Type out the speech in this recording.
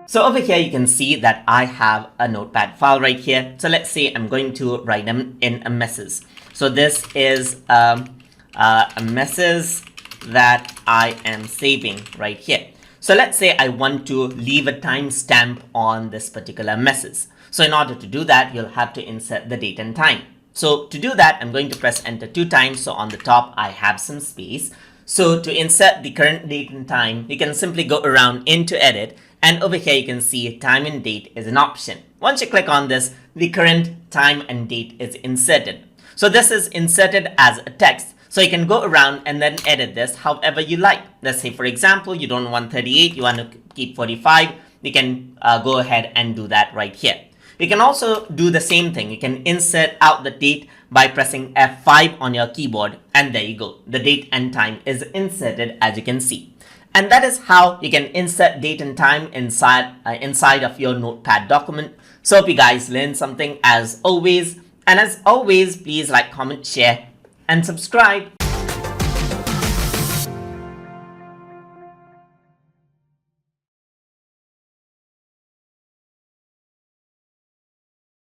So over here, you can see that I have a notepad file right here. So let's say I'm going to write them in a message. So this is a message that I am saving right here. So let's say I want to leave a timestamp on this particular message. So in order to do that, you'll have to insert the date and time. So to do that, I'm going to press enter 2 times. So on the top, I have some space. So to insert the current date and time, you can simply go around into edit, and over here you can see time and date is an option. Once you click on this, the current time and date is inserted. So this is inserted as a text. So you can go around and then edit this however you like. Let's say, for example, you don't want 38, you want to keep 45. You can go ahead and do that right here. You can also do the same thing. You can insert out the date by pressing F5 on your keyboard, and there you go. The date and time is inserted, as you can see. And that is how you can insert date and time inside of your Notepad document. So hope you guys learned something as always. And as always, please like, comment, share, and subscribe.